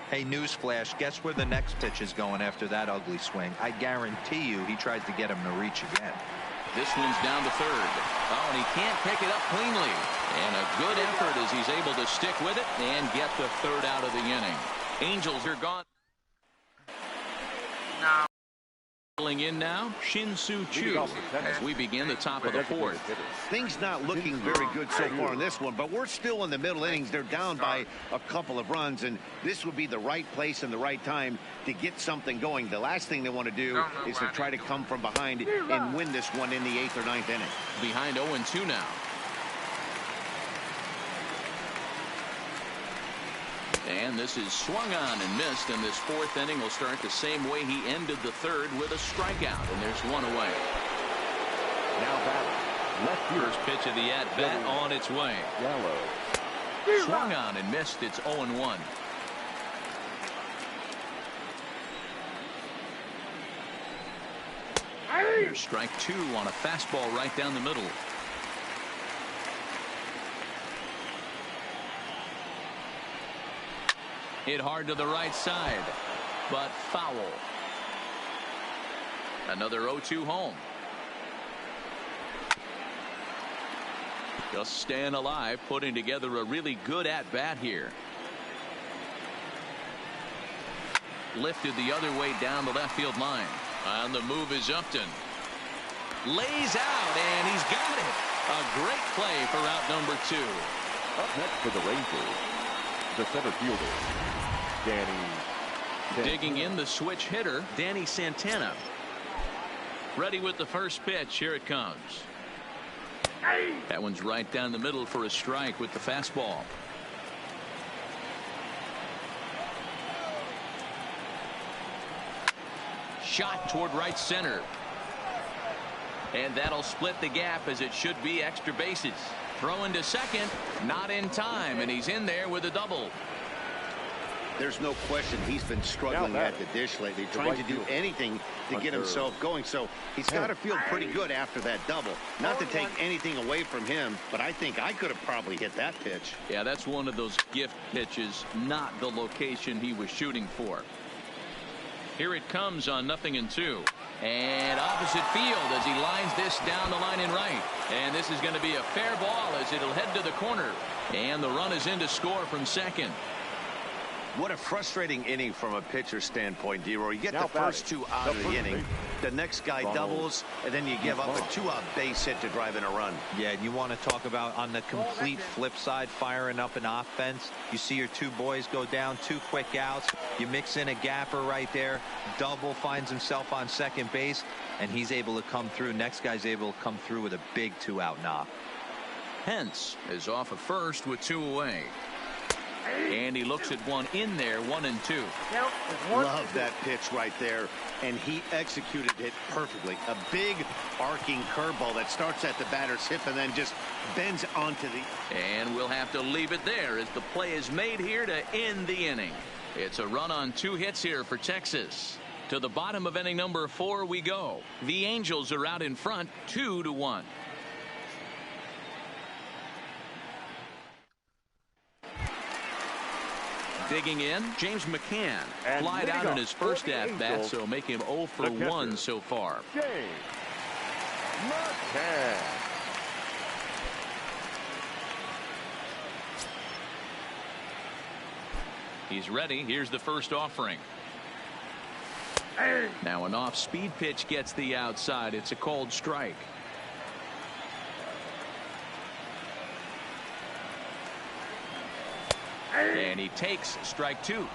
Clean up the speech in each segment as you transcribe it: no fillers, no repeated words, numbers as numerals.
Hey, newsflash, guess where the next pitch is going after that ugly swing? I guarantee you he tries to get him to reach again. This one's down to third. Oh, and he can't pick it up cleanly. And a good effort as he's able to stick with it and get the third out of the inning. Angels are gone. No. In now, Shin-Soo Choo as we begin the top of the fourth. Things not looking very good so far in this one, but we're still in the middle innings. They're down by a couple of runs, and this would be the right place and the right time to get something going. The last thing they want to do is to try to come from behind and win this one in the 8th or 9th inning. Behind 0-2 now. And this is swung on and missed, and this fourth inning will start the same way he ended the third, with a strikeout, and there's one away. Now batting, left field. First pitch of the at-bat on its way. Yellow. Swung on and missed. It's 0-1. Here's strike 2 on a fastball right down the middle. Hit hard to the right side, but foul. Another 0-2 home. Just staying alive, putting together a really good at-bat here. Lifted the other way down the left field line. On the move is Upton. Lays out, and he's got it. A great play for out number 2. Up next for the Rangers, the center fielder, Danny. Digging in the switch hitter, Danny Santana. Ready with the first pitch. Here it comes. That one's right down the middle for a strike with the fastball. Shot toward right center. And that'll split the gap, as it should be extra bases. Throwing to second, not in time, and he's in there with a double. There's no question he's been struggling at the dish lately, trying to do anything to get himself going. So he's got to feel pretty good after that double. Not to take anything away from him, but I think I could have probably hit that pitch. Yeah, that's one of those gift pitches, not the location he was shooting for. Here it comes on 0-2. And opposite field as he lines this down the line in right. And this is going to be a fair ball as it'll head to the corner. And the run is in to score from second. What a frustrating inning from a pitcher standpoint, D-Roy. You get the first 2 out of the inning. The next guy doubles, and then you give up a 2-out base hit to drive in a run. Yeah, and you want to talk about on the complete flip side, firing up an offense. You see your 2 boys go down, 2 quick outs. You mix in a gapper right there. Double, finds himself on second base, and he's able to come through. Next guy's able to come through with a big 2-out knock. Hence is off of first with 2 away. And he looks at one in there, 1-2. Love that pitch right there, and he executed it perfectly. A big arcing curveball that starts at the batter's hip and then just bends onto the... And we'll have to leave it there as the play is made here to end the inning. It's a run on 2 hits here for Texas. To the bottom of inning number 4 we go. The Angels are out in front, 2-1. Digging in, James McCann. Flied out in his first at-bat, so make him 0 for 1 so far. James McCann. He's ready. Here's the first offering. Now an off-speed pitch gets the outside. It's a called strike. And he takes strike 2.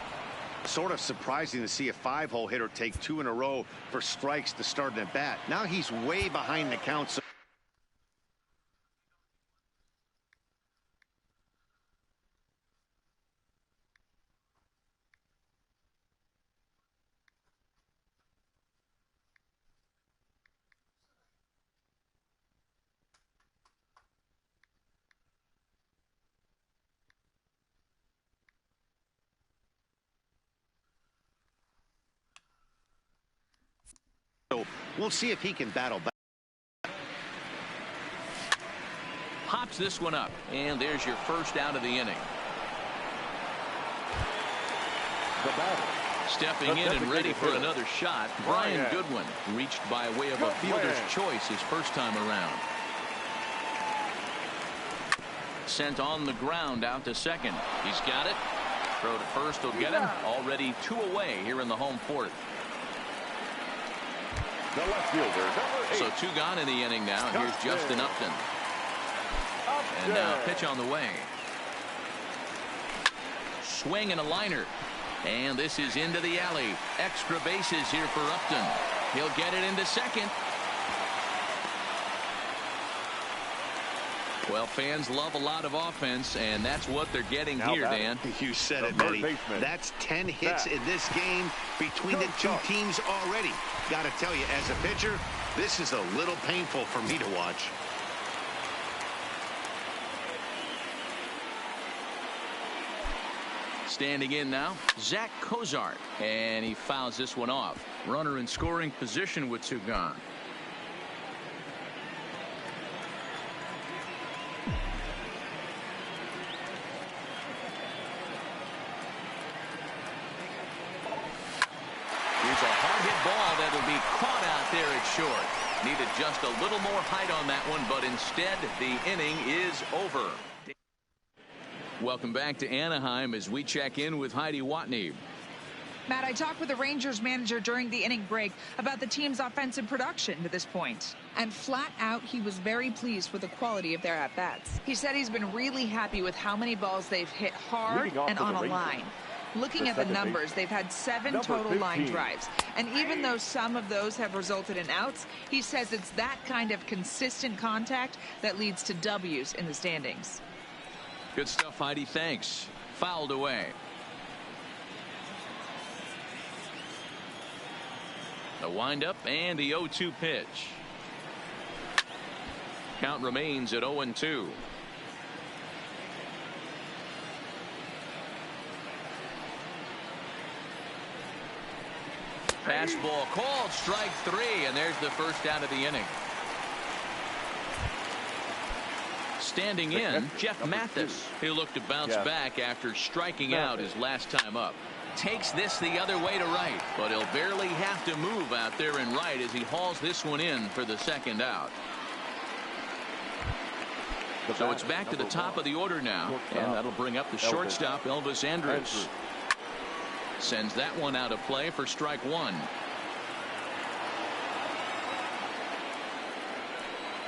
Sort of surprising to see a 5-hole hitter take 2 in a row for strikes to start an at bat. Now he's way behind the count. So we'll see if he can battle back. Pops this one up, and there's your first out of the inning. The batter. Stepping in and ready for another shot, Brian Goodwin, reached by way of a fielder's choice his first time around. Sent on the ground out to second. He's got it. Throw to first will get him. Already 2 away here in the home fourth. The left fielder, number 8. So 2 gone in the inning now. Here's Justin Upton. And now pitch on the way. Swing and a liner. And this is into the alley. Extra bases here for Upton. He'll get it into second. Well, fans love a lot of offense, and that's what they're getting here, Dan. You said it, Eddie. That's 10 hits in this game between the 2 teams already. Got to tell you, as a pitcher, this is a little painful for me to watch. Standing in now, Zach Cozart, and he fouls this one off. Runner in scoring position with 2 gone. Here's a hard hit ball that will be caught out there at short. Needed just a little more height on that one, but instead the inning is over. Welcome back to Anaheim as we check in with Heidi Watney. Matt, I talked with the Rangers manager during the inning break about the team's offensive production to this point. And flat out, he was very pleased with the quality of their at-bats. He said he's been really happy with how many balls they've hit hard and on a line. Looking at the numbers, they've had 7 total line drives. And even though some of those have resulted in outs, he says it's that kind of consistent contact that leads to W's in the standings. Good stuff, Heidi. Thanks. Fouled away. The windup and the 0-2 pitch. Count remains at 0-2. Fastball called, strike 3, and there's the first out of the inning. Standing in, Jeff Mathis. He'll look to bounce back after striking out his last time up. Takes this the other way to right, but he'll barely have to move out there in right as he hauls this one in for the second out. So it's back to the top of the order now, and that'll bring up the shortstop, Elvis Andrus. Sends that one out of play for strike 1.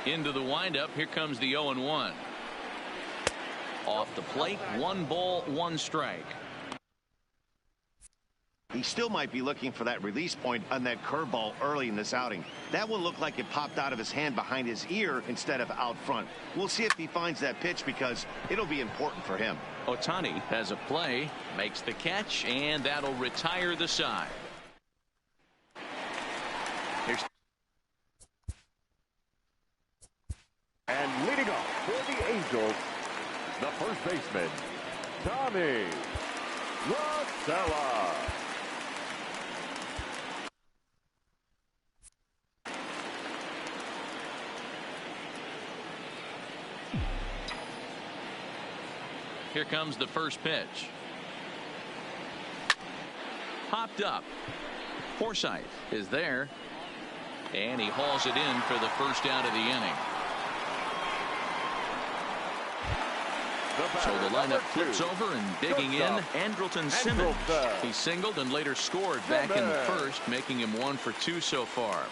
Into the windup. Here comes the 0-1. Off the plate. 1 ball, 1 strike. He still might be looking for that release point on that curveball early in this outing. That one looked like it popped out of his hand behind his ear instead of out front. We'll see if he finds that pitch because it'll be important for him. Ohtani has a play, makes the catch, and that'll retire the side. Here's and leading off for the Angels, the first baseman, Tommy La Stella. Here comes the first pitch. Popped up. Forsythe is there. And he hauls it in for the first out of the inning. So the lineup flips over and digging in, Andrelton Simmons. He singled and later scored back in the first, making him 1 for 2 so far.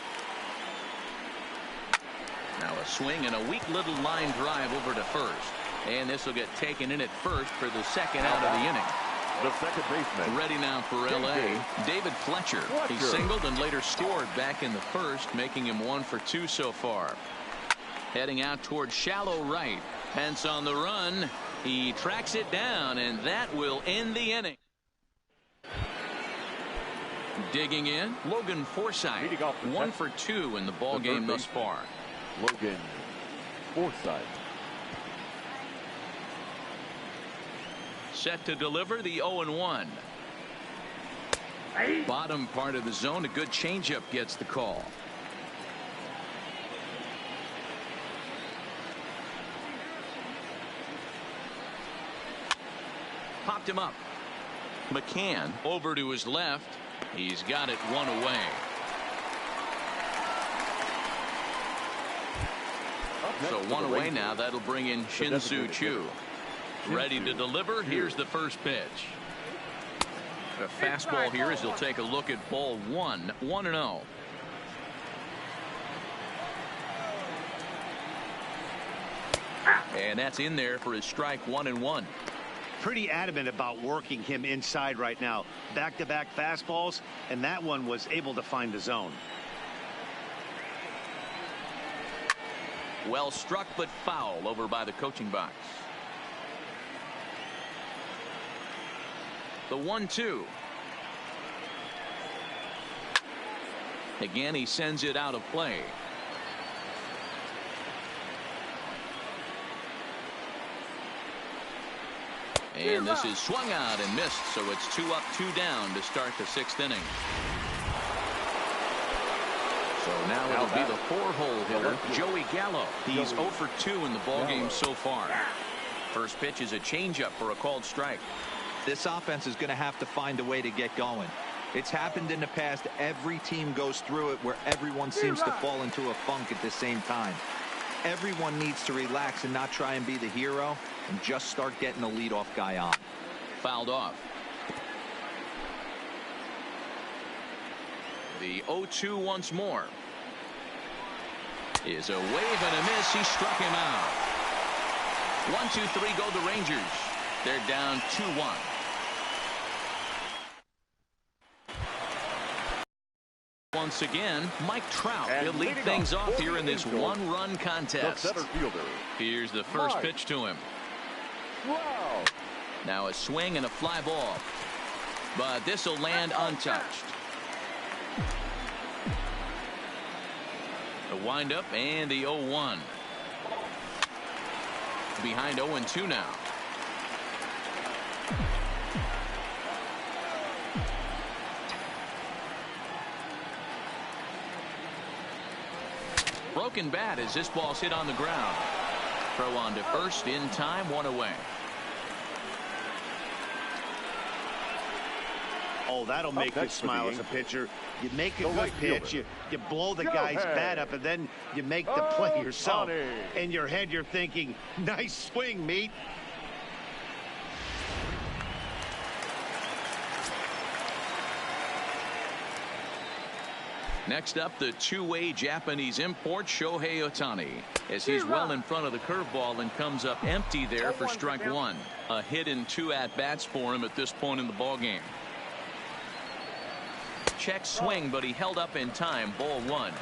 Now a swing and a weak little line drive over to first. And this will get taken in at first for the second out of the inning. The second baseman. Ready now for L.A. David Fletcher. He singled and later scored back in the first, making him 1 for 2 so far. Heading out toward shallow right. Pence on the run. He tracks it down, and that will end the inning. Digging in, Logan Forsythe. 1 for 2 in the ball game thus far. Logan Forsythe. Set to deliver the 0-1. Bottom part of the zone. A good changeup gets the call. Popped him up. McCann over to his left. He's got it one away. So one away now. That'll bring in Shin-Soo Choo. Ready to deliver. Here's the first pitch. A fastball here as he'll take a look at ball one. 1-0. And that's in there for his strike 1-1. Pretty adamant about working him inside right now. Back-to-back fastballs, and that one was able to find the zone. Well struck, but foul over by the coaching box. The 1-2. Again, he sends it out of play. And this is swung out and missed, so it's 2 up, 2 down to start the 6th inning. So now it'll be the 4-hole hitter, Joey Gallo. He's 0 for 2 in the ballgame so far. First pitch is a changeup for a called strike. This offense is going to have to find a way to get going. It's happened in the past. Every team goes through it where everyone seems to fall into a funk at the same time. Everyone needs to relax and not try and be the hero and just start getting the leadoff guy on. Fouled off. The 0-2 once more. Is a wave and a miss. He struck him out. 1-2-3 go the Rangers. They're down 2-1. Once again, Mike Trout will lead things off here in this one-run contest. Here's the first pitch to him. Now a swing and a fly ball. But this will land untouched. The windup and the 0-1. Behind 0-2 now. Broken bat as this ball's hit on the ground. Throw on to first in time, 1 away. Oh, that'll make you smile as a pitcher. You make a good pitch, you blow the guy's bat up, and then you make the play yourself. In your head, you're thinking, nice swing, meat. Next up, the two-way Japanese import Shohei Ohtani, as he's well in front of the curveball and comes up empty there for strike 1. A hit in 2 at-bats for him at this point in the ballgame. Check swing, but he held up in time. Ball 1.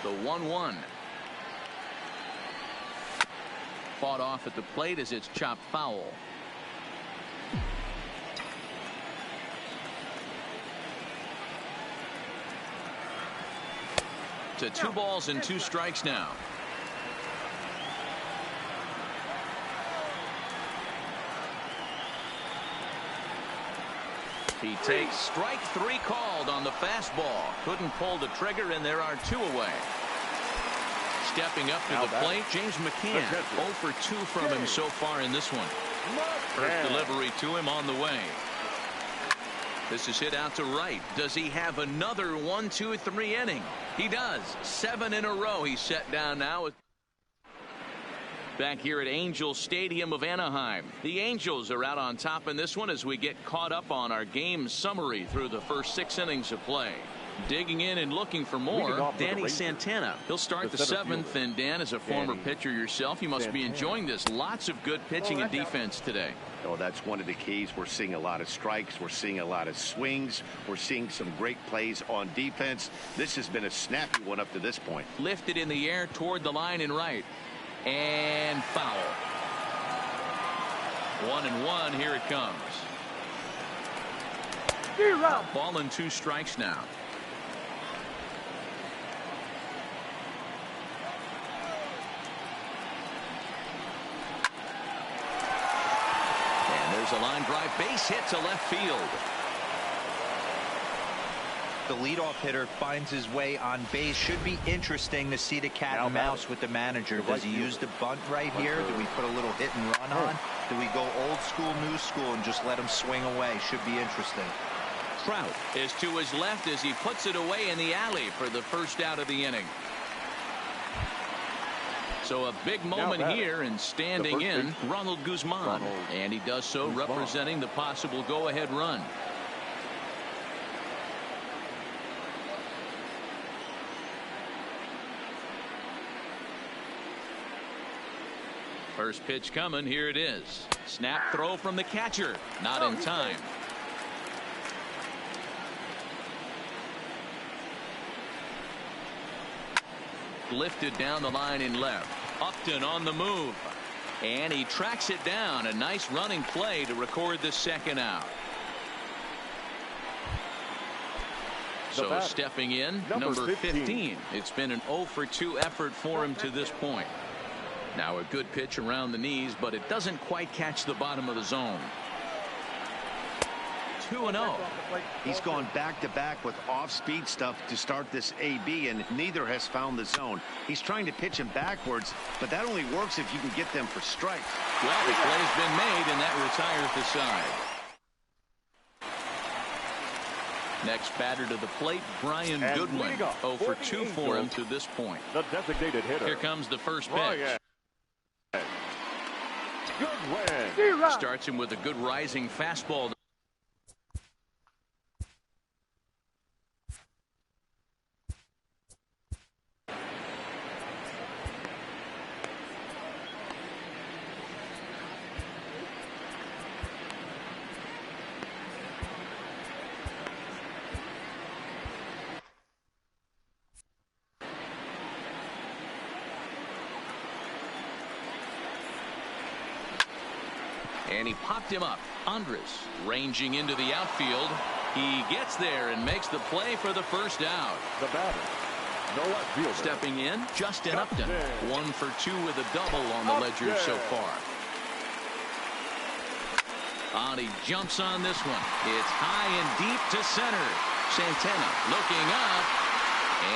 The 1-1. Fought off at the plate as it's chopped foul. To 2 balls and 2 strikes now. He takes strike 3 called on the fastball. Couldn't pull the trigger, and there are 2 away. Stepping up to the plate, James McCann. 0 for 2 from him so far in this one. First delivery to him on the way. This is hit out to right. Does he have another 1-2-3 inning? He does. 7 in a row he's set down now. Back here at Angels Stadium of Anaheim. The Angels are out on top in this one as we get caught up on our game summary through the first 6 innings of play. Digging in and looking for more, Danny Santana. He'll start the 7th, and Dan, as a former pitcher yourself, you must be enjoying this. Lots of good pitching and defense today. Oh, that's one of the keys. We're seeing a lot of strikes. We're seeing a lot of swings. We're seeing some great plays on defense. This has been a snappy one up to this point. Lifted in the air toward the line and right. And foul. 1-1. Here it comes. Ball and 2 strikes now. And there's a line drive base hit to left field. The leadoff hitter finds his way on base. Should be interesting to see the cat and mouse with the manager. Does he use the bunt right here? Do we put a little hit and run on? Do we go old school, new school, and just let him swing away? Should be interesting. Trout is to his left as he puts it away in the alley for the first out of the inning. So a big moment here, and standing in, Ronald Guzman. And he does so representing the possible go-ahead run. First pitch coming. Here it is. Snap throw from the catcher. Not in time. Lifted down the line in left. Upton on the move. And he tracks it down. A nice running play to record the second out. So stepping in, number 15. It's been an 0 for 2 effort for him to this point. Now a good pitch around the knees, but it doesn't quite catch the bottom of the zone. 2-0. He's gone back-to-back with off-speed stuff to start this AB, and neither has found the zone. He's trying to pitch him backwards, but that only works if you can get them for strikes. Well, the play's been made, and that retires the side. Next batter to the plate, Brian Goodwin. 0 for 2 for him to this point. The designated hitter. Here comes the first pitch. Goodwin. Starts him with a good rising fastball. And he popped him up. Andres ranging into the outfield. He gets there and makes the play for the first out. The batter, no outfielder. Stepping in, Justin Upton. 1 for 2 with a double on the ledger so far. And he jumps on this one. It's high and deep to center. Santana looking up.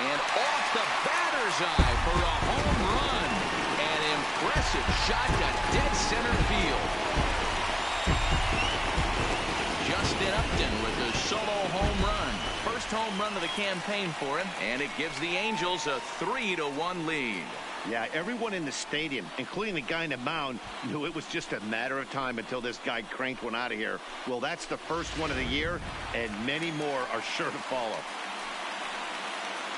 And off the batter's eye for a home run. An impressive shot to dead center field. Justin Upton with the solo home run. First home run of the campaign for him, and it gives the Angels a 3-1 lead. Yeah, everyone in the stadium, including the guy in the mound, knew it was just a matter of time until this guy cranked one out of here. Well, that's the first one of the year, and many more are sure to follow.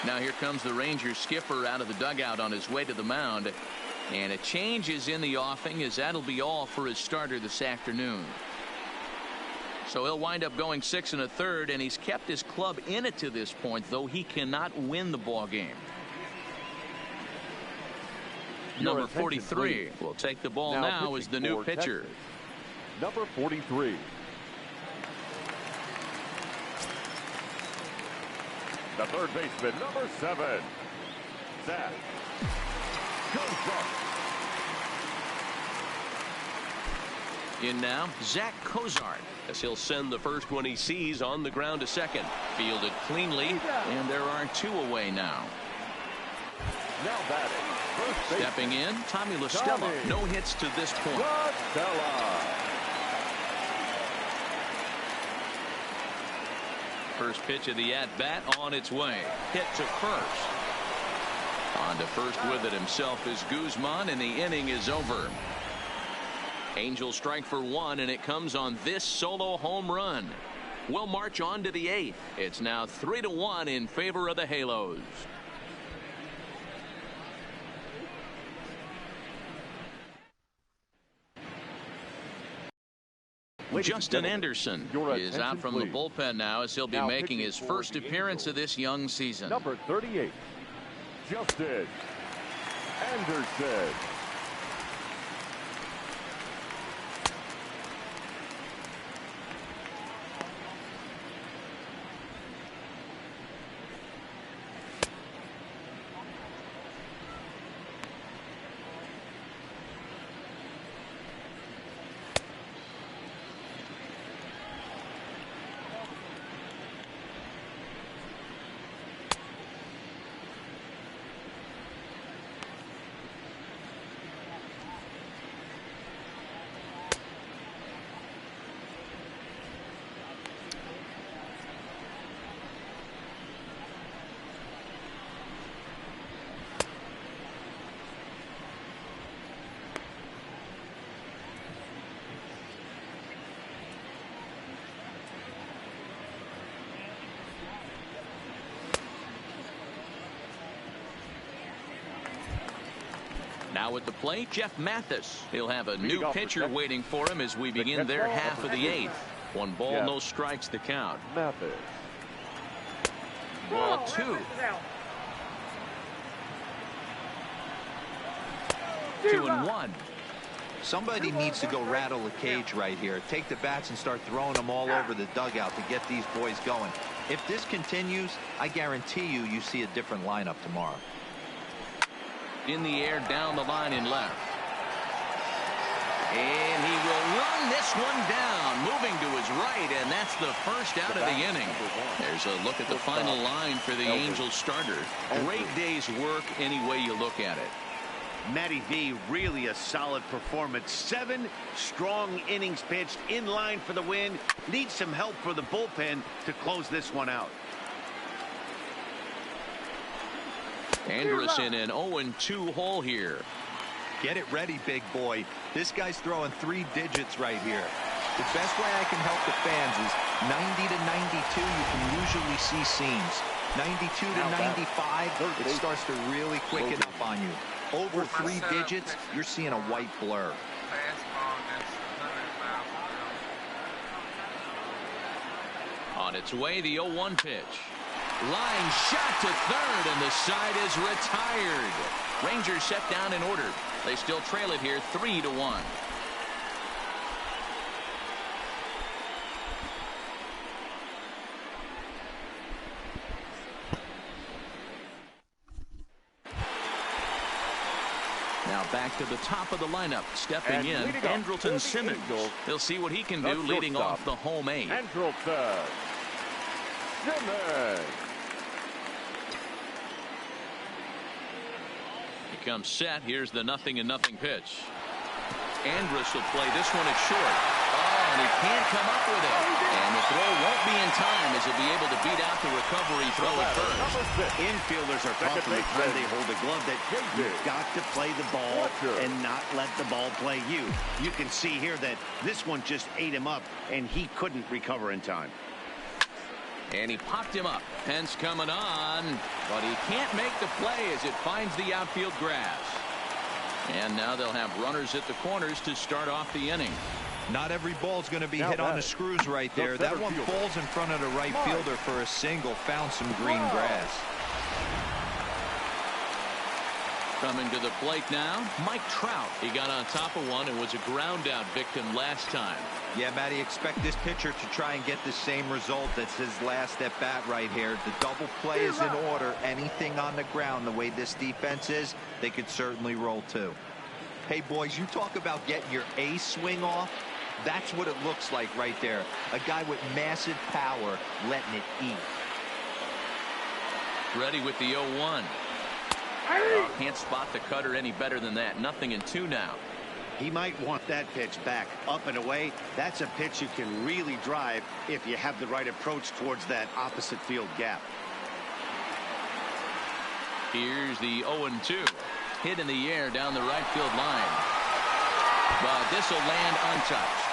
Now here comes the Rangers skipper out of the dugout on his way to the mound. And a change is in the offing, as that'll be all for his starter this afternoon. So he'll wind up going 6 1/3, and he's kept his club in it to this point, though he cannot win the ball game. Number 43 will take the ball now as the new pitcher. Number 43. The third baseman, number 7. Zach Cozart. In now, Zach Cozart, as he'll send the first one he sees on the ground to second. Fielded cleanly, and there are 2 away now. Now batting, first base. Stepping in, Tommy La Stella. No hits to this point. La Stella. First pitch of the at-bat on its way. Hit to first. On to first with it himself is Guzman, and the inning is over. Angels strike for 1, and it comes on this solo home run. We'll march on to the 8th. It's now 3-1 in favor of the Halos. Justin Anderson is out from the bullpen now, as he'll be making his first appearance of this young season. Number 38, Justin Anderson. Now at the plate, Jeff Mathis. He'll have a new pitcher waiting for him as we begin their half of the 8th. 1 ball, no strikes to count. Mathis. Ball 2. 2-1. Somebody needs to go rattle the cage right here. Take the bats and start throwing them all over the dugout to get these boys going. If this continues, I guarantee you see a different lineup tomorrow. In the air, down the line in left. And he will run this one down, moving to his right, and that's the first out of the inning. There's a look at the final line for the Angels starter. Great day's work any way you look at it. Matty V, really a solid performance. 7 strong innings pitched, in line for the win. Needs some help for the bullpen to close this one out. Andrus in an 0-2 hole here. Get it ready, big boy. This guy's throwing 3 digits right here. The best way I can help the fans is 90 to 92. You can usually see seams. 92 to 95, it starts to really quicken up on you. Over 3 digits, you're seeing a white blur. On its way, the 0-1 pitch. Line shot to third, and the side is retired. Rangers set down in order. They still trail it here 3-1. Now back to the top of the lineup. Stepping in, Andrelton Simmons. He'll see what he can do leading off the home 8. Andrelton Simmons. He comes set. Here's the 0-0 pitch. Andrus will play this one at short. Oh, and he can't come up with it. And the throw won't be in time as he'll be able to beat out the recovery throw at first. Infielders are taught from the time they hold the glove that you've got to play the ball and not let the ball play you. You can see here that this one just ate him up, and he couldn't recover in time. And he popped him up. Pence coming on, but he can't make the play as it finds the outfield grass. And now they'll have runners at the corners to start off the inning. Not every ball's going to be hit on the screws right there. That one falls in front of the right fielder for a single. Found some green grass. Coming to the plate now, Mike Trout. He got on top of one and was a ground out victim last time. Yeah, Matty, expect this pitcher to try and get the same result. That's his last at bat right here. The double play is in order. Anything on the ground, the way this defense is, they could certainly roll too. Hey, boys, you talk about getting your A swing off. That's what it looks like right there. A guy with massive power letting it eat. Ready with the 0-1. Can't spot the cutter any better than that. 0-2 now. He might want that pitch back, up and away. That's a pitch you can really drive if you have the right approach towards that opposite field gap. Here's the 0-2. Hit in the air down the right field line. But this will land untouched.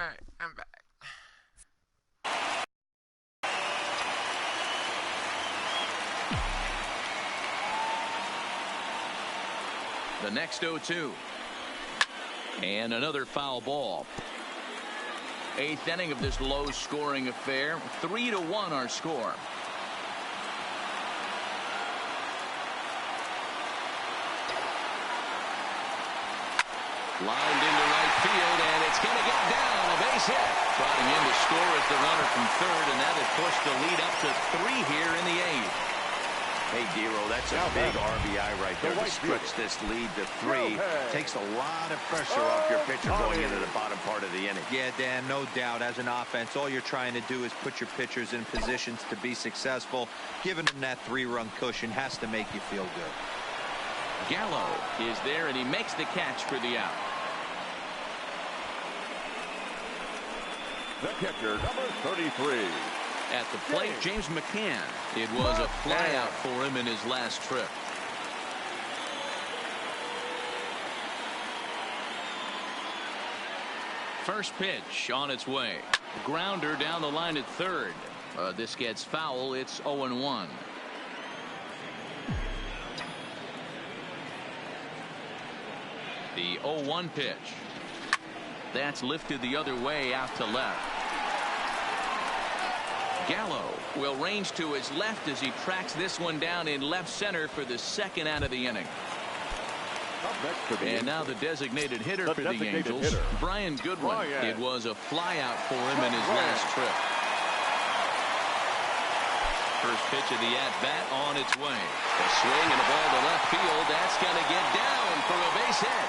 Alright, I'm back. The next 0-2. And another foul ball. 8th inning of this low-scoring affair. 3-1 our score. Lined into right field, and it's going to get down. A base hit. Trotting in to score is the runner from third, and that has pushed the lead up to 3 here in the 8th. Hey, Dero, that's a big RBI right there to stretch this lead to 3. Takes a lot of pressure off your pitcher going into the bottom part of the inning. Yeah, Dan, no doubt. As an offense, all you're trying to do is put your pitchers in positions to be successful. Giving them that 3-run cushion has to make you feel good. Gallo is there, and he makes the catch for the out. The catcher, number 33. At the plate, James McCann. It was a flyout for him in his last trip. First pitch on its way. Grounder down the line at third. This gets foul. It's 0-1. The 0-1 pitch. That's lifted the other way out to left. Gallo will range to his left as he tracks this one down in left center for the second out of the inning. And now the designated hitter for the Angels, Brian Goodwin. It was a flyout for him in his last trip. First pitch of the at-bat on its way. A swing and a ball to left field. That's going to get down for a base hit.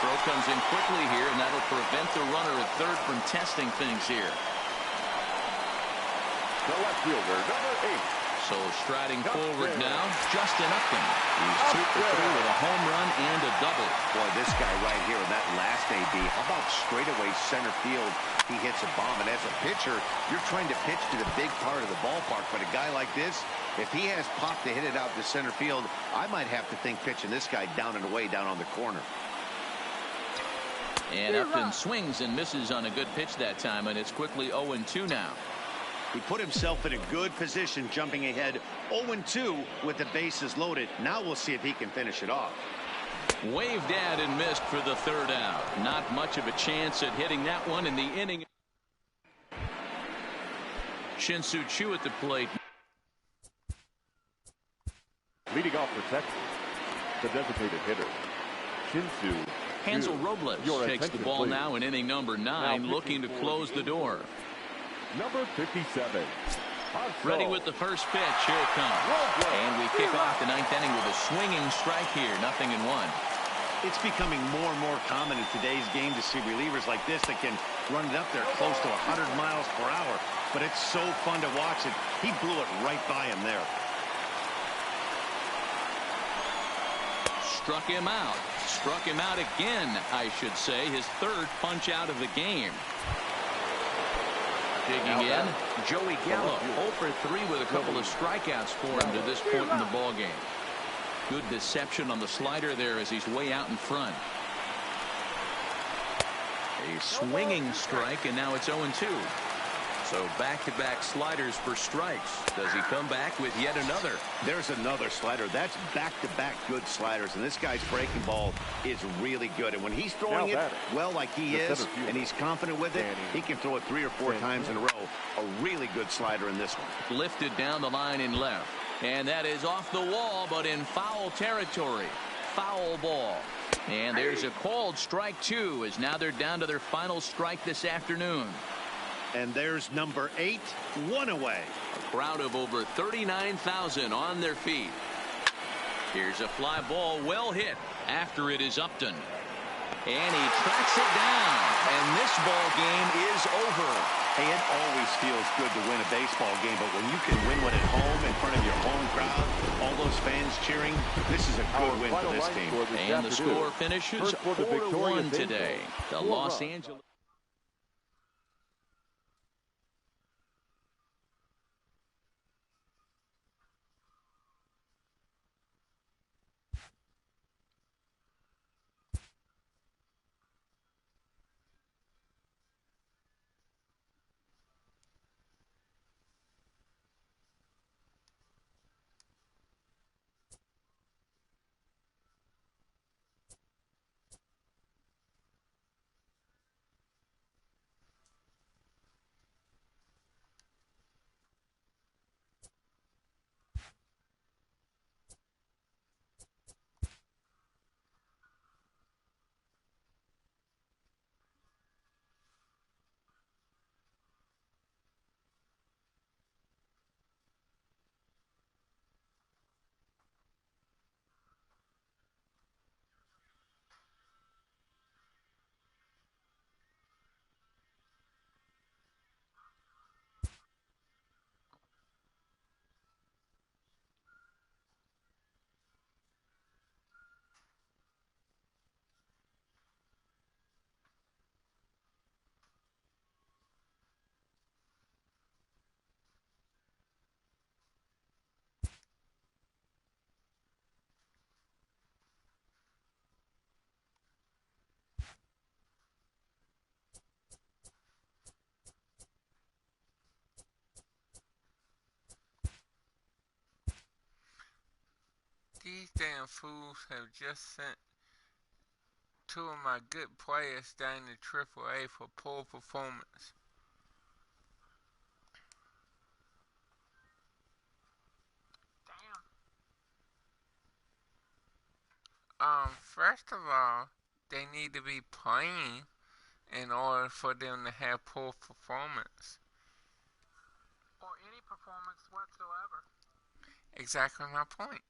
Throw comes in quickly here, and that'll prevent the runner at third from testing things here. The left fielder, number 8. So striding forward now, Justin Upton. He's 2 for 3 with a home run and a double. Boy, this guy right here in that last AB, how about straightaway center field? He hits a bomb, and as a pitcher, you're trying to pitch to the big part of the ballpark. But a guy like this, if he has pop to hit it out to center field, I might have to think pitching this guy down and away down on the corner. And Upton swings and misses on a good pitch that time, and it's quickly 0-2 now. He put himself in a good position, jumping ahead 0-2 with the bases loaded. Now we'll see if he can finish it off. Waved at and missed for the third out. Not much of a chance at hitting that one in the inning. Shin-Soo Choo at the plate. Leading off for Texas, the designated hitter, Shin-Soo Hansel Robles takes the ball now in inning number 9, looking to close the door. Number 57. Ready with the first pitch. Here it comes. And we kick off the 9th inning with a swinging strike here. 0-1. It's becoming more and more common in today's game to see relievers like this that can run it up there close to 100 miles per hour. But it's so fun to watch it. He blew it right by him there. Struck him out. Struck him out again, I should say. His third punch out of the game. Digging in, Joey Gallo, 0 for 3 with a couple of strikeouts for him to this point in the ballgame. Good deception on the slider there as he's way out in front. A swinging strike, and now it's 0-2. So back-to-back sliders for strikes. Does he come back with yet another? There's another slider. That's back-to-back good sliders, and this guy's breaking ball is really good. And when he's throwing it well like he is, and he's confident with it, he can throw it 3 or 4 times in a row. A really good slider in this one. Lifted down the line in left. And that is off the wall, but in foul territory. Foul ball. And there's a called strike 2, as now they're down to their final strike this afternoon. And there's number 8, 1 away. A crowd of over 39,000 on their feet. Here's a fly ball well hit after it is Upton. And he tracks it down. And this ball game is over. Hey, it always feels good to win a baseball game, but when you can win one at home in front of your home crowd, all those fans cheering, this is a good win for this team. And the score finishes 4-1 today. The Los Angeles. These damn fools have just sent two of my good players down to AAA for poor performance. First of all, they need to be playing in order for them to have poor performance. Or any performance whatsoever. Exactly my point.